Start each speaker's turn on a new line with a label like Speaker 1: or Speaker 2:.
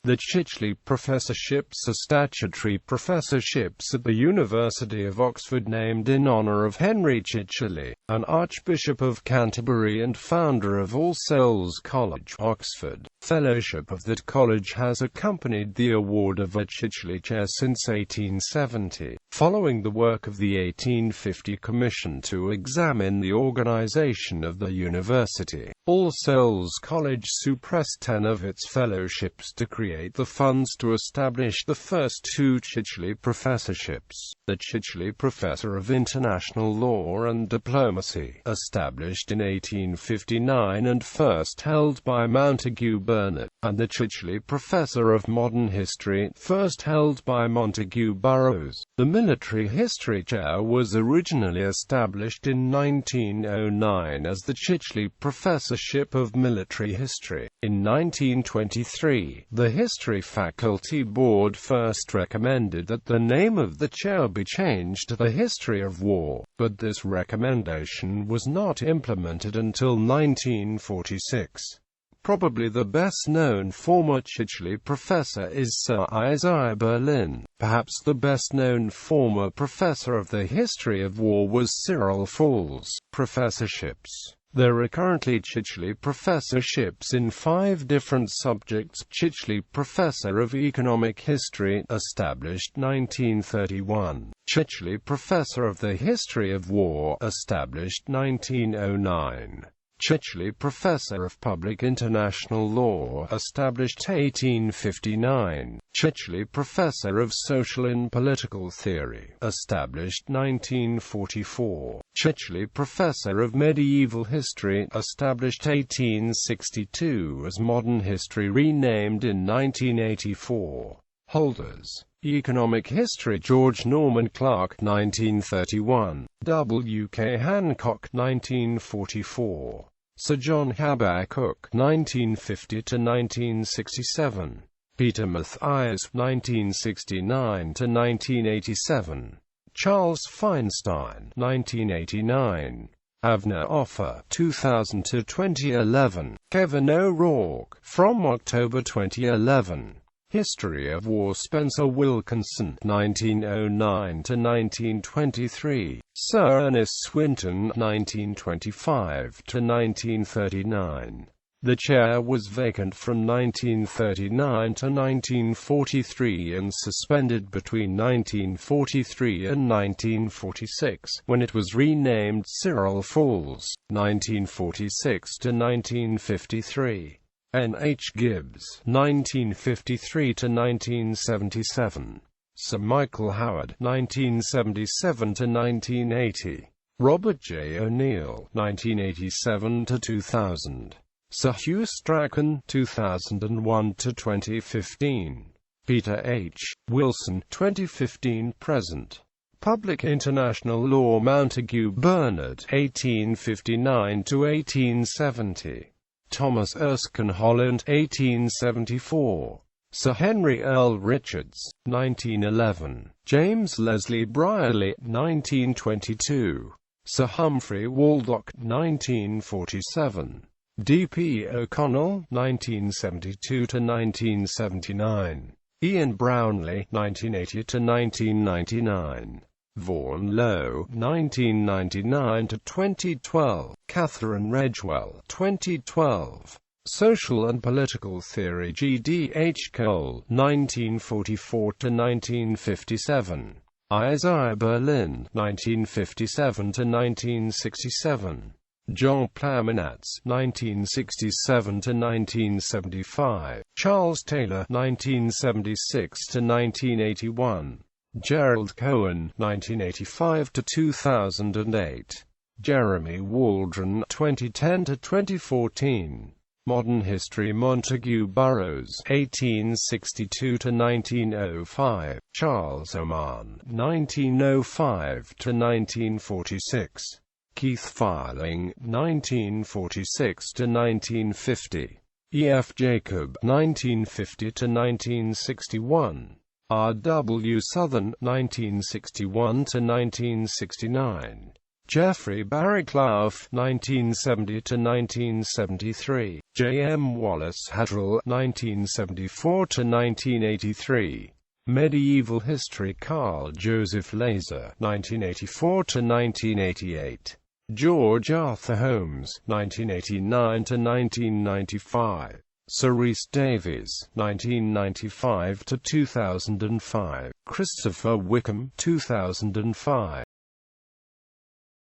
Speaker 1: The Chichele Professorships are statutory professorships at the University of Oxford named in honour of Henry Chichele, an Archbishop of Canterbury and founder of All Souls College, Oxford.Fellowship of that college has accompanied the award of a Chichele Chair since 1870, following the work of the 1850 Commission to examine the organisation of the university. All Souls College suppressed 10 of its fellowships to create the funds to establish the first 2 Chichele Professorships. The Chichele Professor of International Law and Diplomacy, established in 1859 and first held by Mountagu Bernard, and the Chichele Professor of Modern History, first held by Montagu Burrows. The Military History Chair was originally established in 1909 as the Chichele Professorship of Military History. In 1923, the History Faculty Board first recommended that the name of the chair be changed to the History of War, but this recommendation was not implemented until 1946. Probably the best-known former Chichele professor is Sir Isaiah Berlin. Perhaps the best-known former professor of the history of war was Cyril Fools. Professorships. There are currently Chichele Professorships in 5 different subjects. Chichele Professor of Economic History, established 1931. Chichele Professor of the History of War, established 1909. Chichele Professor of Public International Law, established 1859. Chichele Professor of Social and Political Theory, established 1944. Chichele Professor of Medieval History, established 1862 as Modern History, renamed in 1984. Holders: Economic History George Norman Clark 1931, W. K. Hancock 1944, Sir John Habakkuk 1950–1967, Peter Mathias 1969–1987, Charles Feinstein 1989, Avner Offer 2000–2011, Kevin O'Rourke from October 2011. History of War Spencer Wilkinson 1909–1923, Sir Ernest Swinton 1925–1939. The chair was vacant from 1939 to 1943 and suspended between 1943 and 1946, when it was renamed Cyril Fools, 1946–1953. N. H. Gibbs, 1953–1977. Sir Michael Howard, 1977–1980. Robert J. O'Neill, 1987–2000. Sir Hugh Strachan, 2001–2015. Peter H. Wilson, 2015–present. Public International Law Mountague Bernard, 1859–1870. Thomas Erskine Holland, 1874. Sir Henry Earl Richards, 1911. James Leslie Brierley, 1922. Sir Humphrey Waldock, 1947. D. P. O'Connell, 1972–1979. Ian Brownlee, 1980–1999. Vaughan Lowe, 1999–2012. Catherine Redgewell, 2012. Social and Political Theory G. D. H. Cole, 1944–1957. Isaiah Berlin, 1957–1967. Jean Plamenats, 1967–1975. Charles Taylor, 1976–1981. Gerald Cohen, 1985–2008. Jeremy Waldron, 2010–2014. Modern History Montagu Burrows, 1862–1905. Charles Oman, 1905–1946. Keith Filing, 1946–1950. E. F. Jacob, 1950–1961. R. W. Southern, 1961–1969. Geoffrey Barraclough (1970–1973), J. M. Wallace Hadrill (1974–1983), Medieval History Carl Joseph Laser (1984–1988), George Arthur Holmes (1989–1995), Sir Rhys Davies (1995–2005), Christopher Wickham (2005).